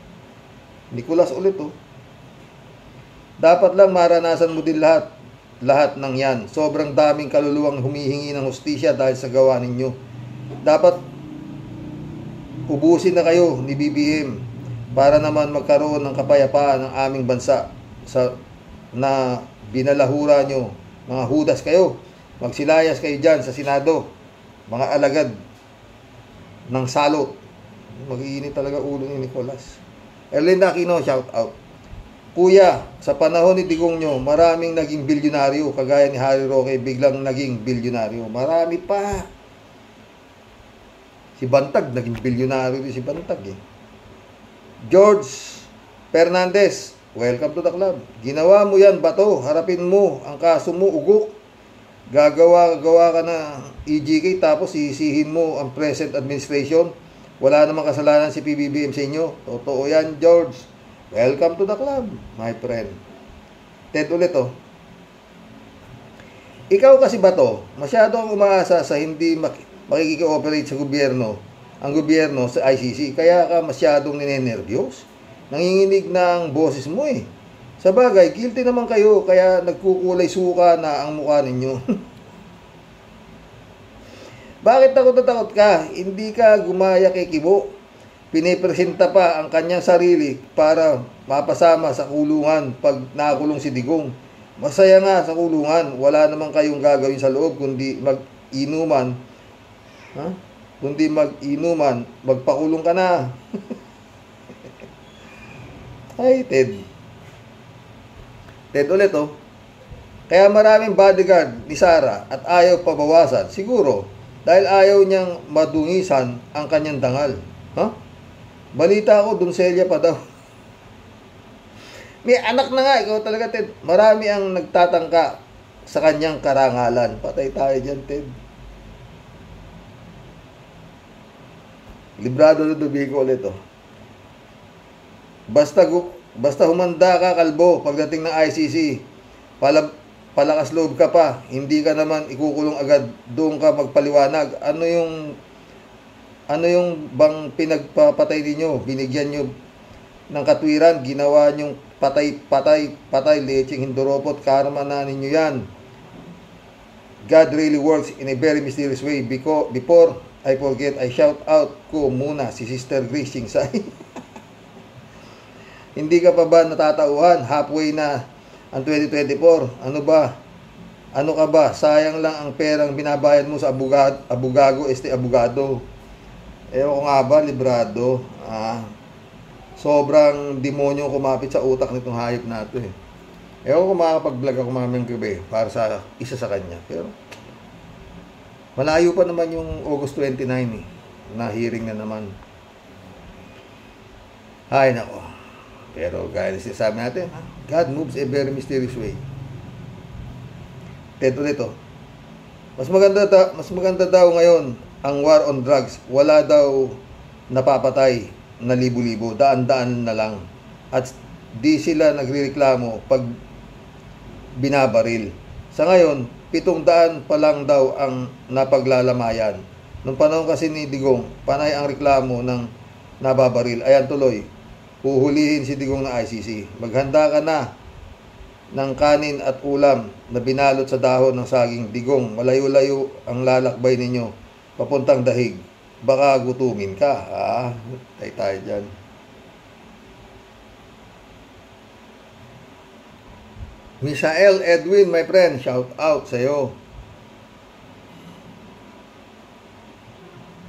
ulit Dapat lang maranasan mo din lahat ng yan. Sobrang daming kaluluwang humihingi ng hustisya dahil sa gawa ninyo. Dapat ubusin na kayo ni BBM para naman magkaroon ng kapayapaan ng aming bansa na binalahura nyo. Mga hudas kayo. Magsilayas kayo dyan sa Senado. Mga alagad ng salot. Mag-iinit talaga ulo ni Nicolas. Erlinda Aquino, shout out. Kuya, sa panahon ni Digong nyo, maraming naging bilyonaryo. Kagaya ni Harry Roque, biglang naging bilyonaryo. Marami pa. Si Bantag, naging bilyonaryo din si Bantag George Fernandez, welcome to the club. Ginawa mo yan, Bato. Harapin mo ang kaso mo, ugok. Gagawa ka na EJK tapos sisihin mo ang present administration. Wala namang kasalanan si PBBM sa inyo. Totoo yan, George. Welcome to the club, my friend. Ted ulit Ikaw kasi Bato, masyado ang umaasa sa hindi makikiki-operate sa gobyerno, ang gobyerno sa ICC, kaya ka masyadong ninenervyos. Nanginginig na ang boses mo Sa bagay, guilty naman kayo, kaya nagkukulay suka na ang mukha ninyo. Bakit takot na takot ka? Hindi ka gumaya kay Kibo. Pinipresenta pa ang kanyang sarili para mapasama sa kulungan pag nakulong si Digong. Masaya nga sa kulungan, wala naman kayong gagawin sa loob kundi mag-inuman. Magpakulong ka na. Ay, Ted ulit Kaya maraming bodyguard ni Sara at ayaw pabawasan. Siguro, dahil ayaw niyang madungisan ang kanyang dangal. Balita ko, Doncelia pa daw. May anak na nga, ikaw talaga, Ted. Marami ang nagtatangka sa kanyang karangalan. Patay tayo dyan, Ted. Librado Ludovico ulit Basta humanda ka, kalbo, pagdating ng ICC, palakas loob ka pa, hindi ka naman ikukulong agad, doon ka magpaliwanag. Ano yung bang pinagpapatay ninyo? Binigyan nyo ng katwiran, ginawa nyong patay, lecheng hinduropot, karma na ninyo yan. God really works in a very mysterious way. Before I forget, I shout out ko muna si Sister Grace Singsay. Hindi ka pa ba natatauhan? Halfway na ang 2024. Ano ba? Ano ka ba? Sayang lang ang perang binabayad mo sa abogado, abogado. Ewan ko nga ba, librado. Sobrang demonyo kumapit sa utak nitong hayop nato eh. Ewan ko makakapag-vlog ako mamayang gabi para sa isa sa kanya. Pero malayo pa naman yung August 29 eh. Na hearing na naman. Ay nako. Pero gaya na sinasabi natin, God moves a very mysterious way. Ted ulit oh. Mas maganda daw ngayon ang war on drugs. Wala daw napapatay na libo-libo. Daan-daan na lang. At di sila nagrereklamo pag binabaril. Sa ngayon, 700 pa lang daw ang napaglalamayan. Nung panahon kasi ni Digong, panay ang reklamo ng nababaril. Ayan tuloy, huhulihin si Digong ng ICC. Maghanda ka na ng kanin at ulam na binalot sa dahon ng saging. Digong, malayo-layo ang lalakbay ninyo papuntang dahig. Baka gutumin ka. Tayo dyan. Misael Edwin, my friend, shout out sa'yo.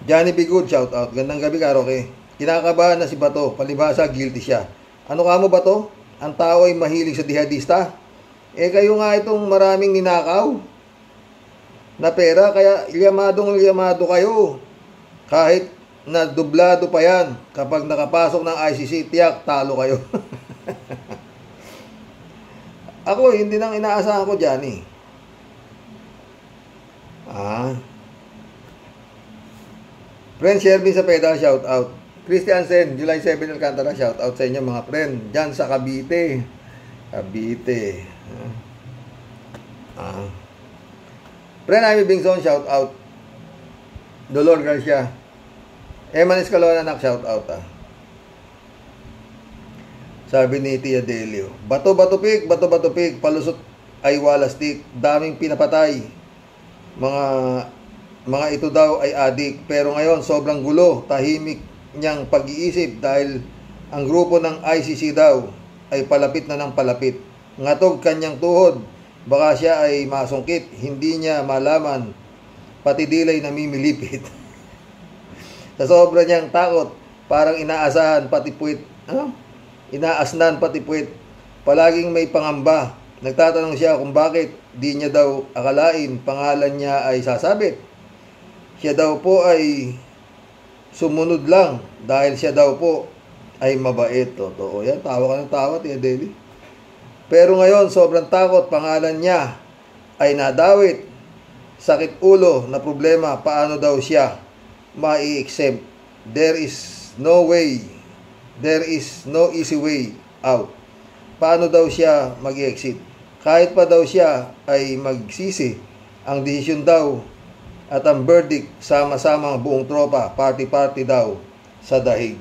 Johnny Bigood, shout out. Gandang gabi, Karoke. Kinakabahan na si Bato. Palibhasa, guilty siya. Ano ka mo, Bato? Ang tao ay mahilig sa dihadista. Kayo nga itong maraming ninakaw na pera, kaya ilyamadong kayo. Kahit na dublado pa yan, kapag nakapasok ng ICC, tiyak, talo kayo. Ako, hindi nang inaasahan ko dyan eh. Friend Shervin sa Peda, shout out. Christian Sen, July 7 Alcantara, shout out sa inyo mga friend. Dyan sa Cavite. Friend Amy Bingson, shout out. Dolor Garcia. Eman Escalona, anak, shout out Sabi ni Tia Delio, bato pig, palusot ay walastik, daming pinapatay. Mga ito daw ay adik, pero ngayon sobrang gulo, tahimik niyang pag-iisip dahil ang grupo ng ICC daw ay palapit na ng palapit. Ngatog kanyang tuhod, baka siya ay masungkit, hindi niya malaman, pati dilay namimilipit. Sa sobra niyang takot, parang inaasahan pati puwit, inaasnan pati puwit. Palaging may pangamba. Nagtatanong siya kung bakit di niya daw akalain pangalan niya ay sasabit. Siya daw po ay sumunod lang dahil siya daw po ay mabait. Totoo yan. Tawa ka ng tawa, Tia Deli. Pero ngayon, sobrang takot. Pangalan niya ay nadawit. Sakit ulo na problema. Paano daw siya mai-exempt? There is no easy way out. Paano daw siya mag-exit? Kahit pa daw siya ay magsisi, ang desisyon daw at ang verdict sama-sama ang buong tropa, party daw sa dahig.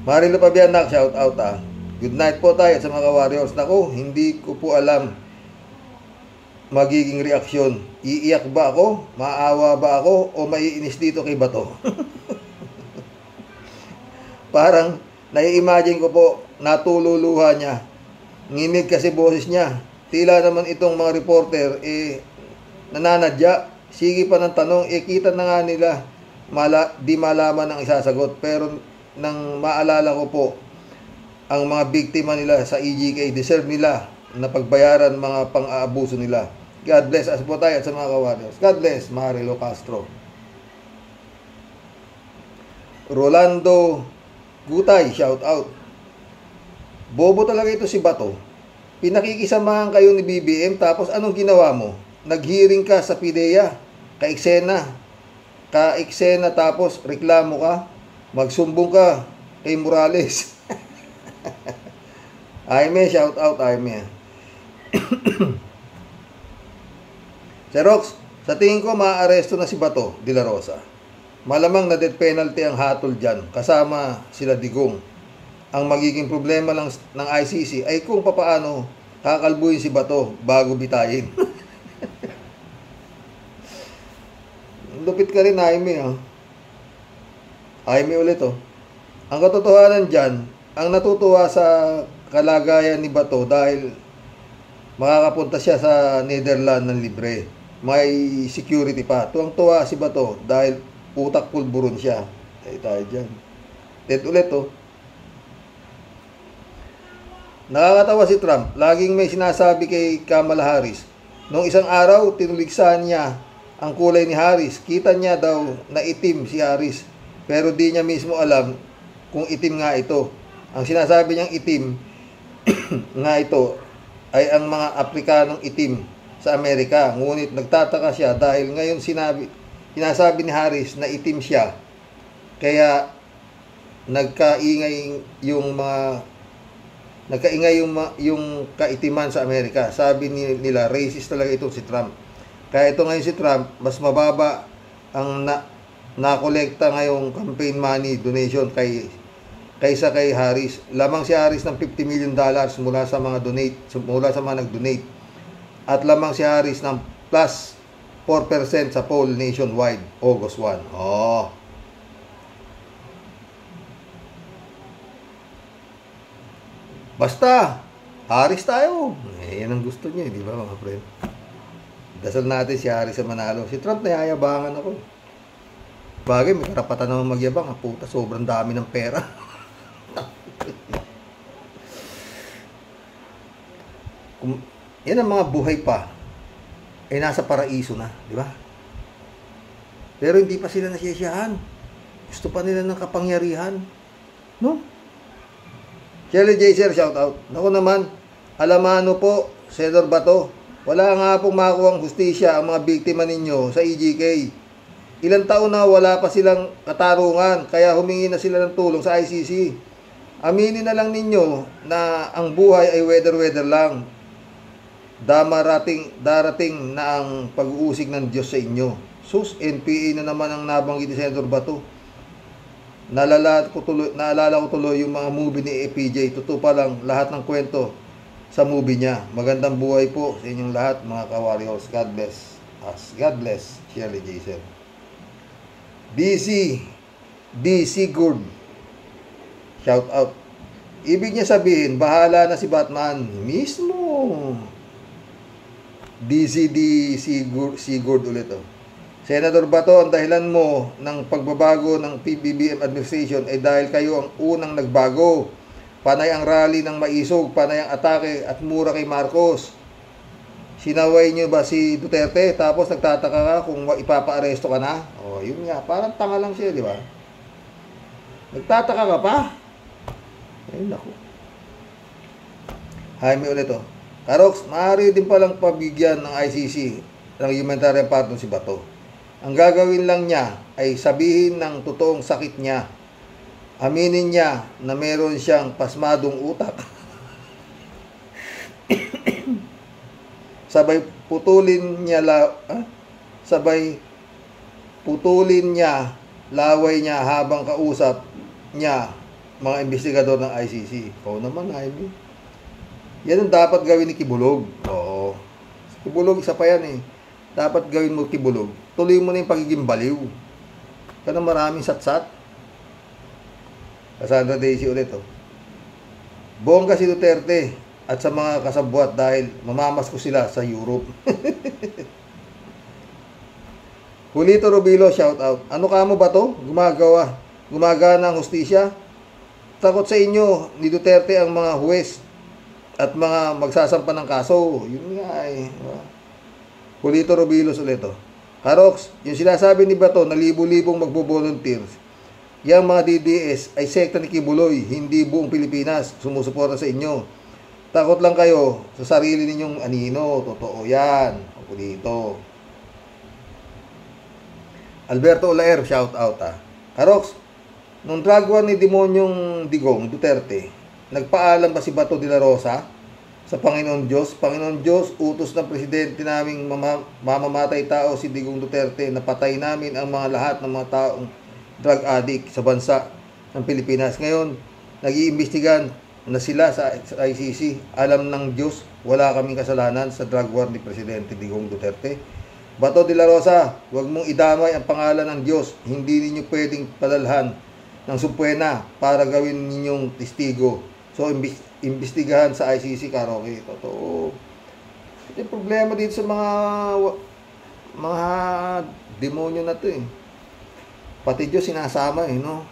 Marilo Pabianak, shout out Good night po tayo sa mga warriors. Naku, hindi ko po alam magiging reaksyon. Iiyak ba ako? Maawa ba ako? O maiinis dito kay Bato? Parang nai-imagine ko po, natululuha niya. Ngimig kasi boses niya. Tila naman itong mga reporter, nananadya. Sige pa ng tanong, kita na nga nila. Di malaman ang isasagot. Pero nang maalala ko po, ang mga biktima nila sa EJK, deserve nila na pagbayaran mga pang-aabuso nila. God bless us po tayo at sa mga kawarriors. God bless, Marilo Castro. Rolando Gutay, shout out. Bobo talaga ito si Bato. Pinakikisamahan kayo ni BBM, tapos anong ginawa mo? Nag-hearing ka sa PIDEA, ka-eksena, tapos reklamo ka, magsumbong ka kay Morales. Aime, shout out, Aime. Xerox, sa tingin ko maaaresto na si Bato de la Rosa. Malamang na death penalty ang hatol dyan, kasama sila Digong. Ang magiging problema lang ng ICC ay kung papaano kakalbuhin si Bato bago bitayin. Lupit ka rin, Aime. Jaime ulit oh. Ang katotohanan dyan, ang natutuwa sa kalagayan ni Bato dahil makakapunta siya sa Netherlands ng libre. May security pa. Tuwang-tuwa si Bato dahil utak pulburon siya. Tayo dyan. Ulit oh. Nakakatawa si Trump. Laging may sinasabi kay Kamala Harris. Noong isang araw, tinuligsahan niya ang kulay ni Harris. Kita niya daw na itim si Harris. Pero di niya mismo alam kung itim nga ito. Ang sinasabi niyang itim nga ito ay ang mga Afrikanong itim sa Amerika. Ngunit nagtataka siya dahil ngayon sinasabi ni Harris na itim siya. Kaya nagkaingay yung kaitiman sa Amerika. Sabi nila, racist talaga ito si Trump. Kaya ito ngayon si Trump, mas mababa ang nakolekta ngayong campaign money donation kaysa kay Harris. Lamang si Harris ng $50 million mula sa mga nag-donate. At lamang si Harris ng plus 4% sa poll nationwide, August 1. Oh. Basta, Harris tayo. Yan ang gusto niya, di ba mga friend? Dasal natin si Harris sa manalo. Si Trump nayayabangan ako. Bagay, may karapatan naman magyabang. Puta, sobrang dami ng pera. Yan ang mga buhay pa. Nasa paraiso na, di ba? Pero hindi pa sila nasisiyahan. Gusto pa nila ng kapangyarihan. No? Shelly J. Sir, shout out. Naku naman, alamano po, Senador Bato. Wala nga pong makuhang hustisya ang mga biktima ninyo sa EJK. Ilang taon na wala pa silang katarungan, kaya humingi na sila ng tulong sa ICC. Aminin na lang ninyo na ang buhay ay weather-weather lang. Darating na ang pag-uusig ng Diyos sa inyo. Sus, NPA na naman ang nabanggit ni Senador Bato. Naalala ko tuloy yung mga movie ni APJ. Totoo pa lang lahat ng kwento sa movie niya. Magandang buhay po sa inyong lahat, mga ka-warriors. God bless us. God bless Shirley Jason. DC Good. Shout out. Ibig niya sabihin, bahala na si Batman mismo. DC Good ulit oh. Senador Bato, ang dahilan mo ng pagbabago ng PBBM administration ay dahil kayo ang unang nagbago. Panay ang rally ng maisog, panay ang atake at mura kay Marcos. Sinaway nyo ba si Duterte tapos nagtataka ka kung ipapa-aresto ka na? O, yun nga, parang tanga lang siya, di ba? Nagtataka ka pa? Ayun ako. Jaime ulit oh. Karox, maaari din palang pabigyan ng ICC ng humanitarian pardon si Bato. Ang gagawin lang niya ay sabihin ng totoong sakit niya. Aminin niya na meron siyang pasmadong utak. Sabay putulin niya laway niya habang kausap niya mga investigador ng ICC. Oo naman, Jaime. Yan ang dapat gawin ni Kibulog. Oo. Kibulog, isa pa yan eh. Dapat gawin mo Kibulog. Tuloy mo na yung pagiging baliw. Kana maraming satsat. Cassandra Daisy ulit oh. Bongga si Duterte at sa mga kasabwat dahil mamamas ko sila sa Europe. Julito Rubilo, shout out. Ano ka mo ba to? Gumagana ang hustisya? Takot sa inyo ni Duterte ang mga huwes at mga magsasampa ng kaso. Yun nga eh. Julito Rubilos ulit oh. Karox, yung sinasabi ni Bato na libo-libong magbo-volunteers, yung mga DDS ay sekta ni Kibuloy, hindi buong Pilipinas sumusuporta sa inyo. Takot lang kayo sa sarili ninyong anino. Totoo yan. Ako dito. Alberto Olaer, shout out ah. Karox, nung drug war ni Demonyong Digong Duterte, nagpaalam ba si Bato de la Rosa sa Panginoon Diyos? Panginoon Diyos, utos ng presidente naming mamamatay tao si Digong Duterte, napatay namin ang mga lahat ng mga taong drug addict sa bansa ng Pilipinas. Ngayon, nag-iimbestigan na sila sa ICC. Alam ng Diyos, wala kaming kasalanan sa drug war ni Presidente Digong Duterte. Bato de la Rosa, huwag mong idamay ang pangalan ng Diyos. Hindi ninyo pwedeng padalhan ng Supuena para gawin ninyong testigo. So, imbestigahan sa ICC, Karoke. Totoo. Yung problema dito sa mga demonyo na to eh. Pati Diyos sinasama eh, no?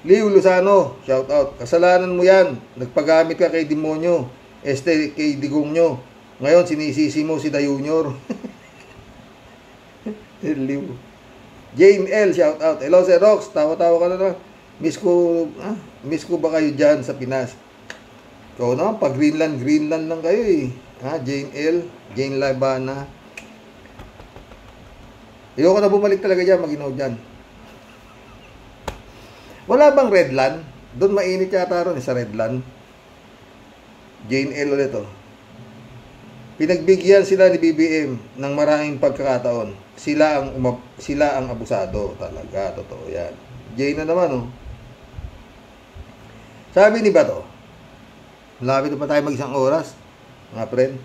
Leo Lozano, shout out. Kasalanan mo yan. Nagpagamit ka kay demonyo. Kay digong nyo. Ngayon, sinisisi mo si Dayunior. Leo. Jane L, shout out. Hello, Sir Rox. Tawa-tawa ka na naman. Miss ko ba kayo dyan sa Pinas? Ikaw naman, pag Greenland lang kayo eh. Jane L, Jane Labana. Ayoko na bumalik talaga dyan, maginaw dyan. Wala bang Redland? Doon mainit yata ron sa Redland. Jane L ulit oh. Pinagbigyan sila ni BBM ng maraming pagkakataon. Sila ang abusado talaga, totoo yan. Jane na naman oh. Sabi ni Bato, malapit pa tayo mag-isang oras, mga friend.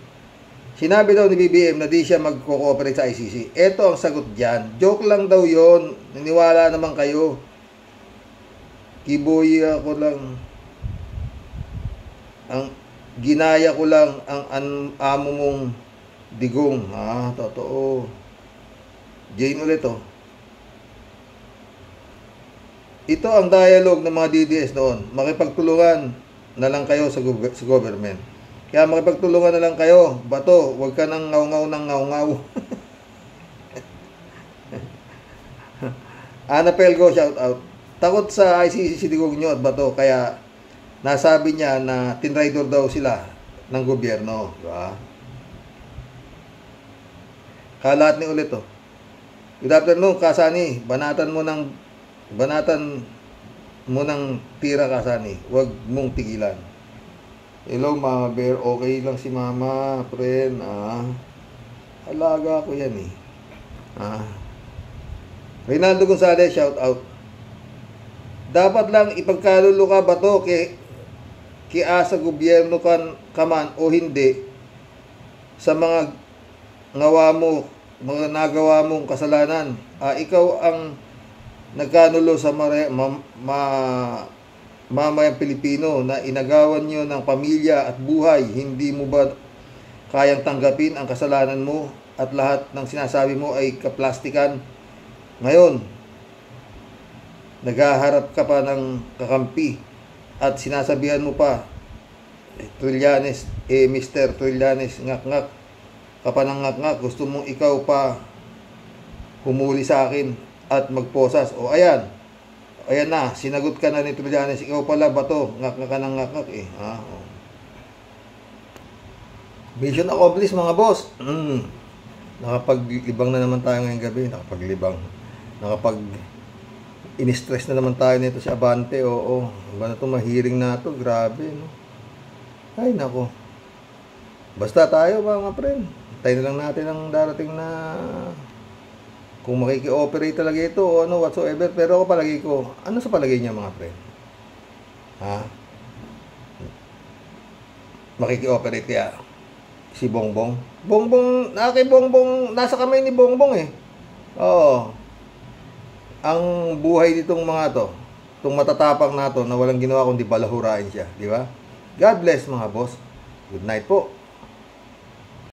Sinabi daw ni BBM na di siya mag-cooperate sa ICC. Ito ang sagot dyan. Joke lang daw yon. Naniwala naman kayo. Kiboy ako lang. Ginaya ko lang ang amo mong digong. Totoo. Jane ulit oh. Ito ang dialogue ng mga DDS noon. Makipagtulungan na lang kayo sa government. Kaya makipagtulungan na lang kayo. Bato, huwag ka nang ngaw-ngaw ng ngaw-ngaw. Ana Pelgo, shout out. Takot sa ICC si digong nyo at Bato. Kaya nasabi niya na tinraidor daw sila ng gobyerno. Diba? Kalat ni ulit oh. Good afternoon, Kasani. Banatan mo ng tira, Kasani. Huwag mong tigilan. Hello, Mama Bear. Okay lang si Mama, friend. Alaga ko yan eh. Reynaldo Gonzalez, shout out. Dapat lang ipagkalulo ka ba to sa gobyerno ka man o hindi sa mga nagawa mong kasalanan. Ikaw ang nagkanulo sa mamayang Pilipino na inagawan nyo ng pamilya at buhay. Hindi mo ba kayang tanggapin ang kasalanan mo at lahat ng sinasabi mo ay kaplastikan? Ngayon, naghaharap ka pa ng kakampi at sinasabihan mo pa, Trillanes, Mr. Trillanes, ngak-ngak ka pa ng ngak-ngak, gusto mong ikaw pa humuli sa akin at magposas. O ayan na, sinagot ka na ni Trillanes, ikaw pala Bato, ngak-ngak ka ng ngak-ngak eh. Mission accomplished mga boss. Nakapaglibang na naman tayo ngayong gabi, in-stress na naman tayo nito si Abante. Oo, ba na ito, mahiring na ito, grabe no? Ay nako, basta tayo mga friend, tayo na lang natin ang darating na kung makiki-operate talaga ito o ano whatsoever. Pero ako palagi ko, ano sa palagay niya mga friend? Makiki-operate kaya si Bongbong? Bongbong, nasa kamay ni Bongbong eh. Oo. Ang buhay nitong mga to, itong matatapang na to na walang ginawa kundi balahurain siya, di ba? God bless mga boss. Good night po.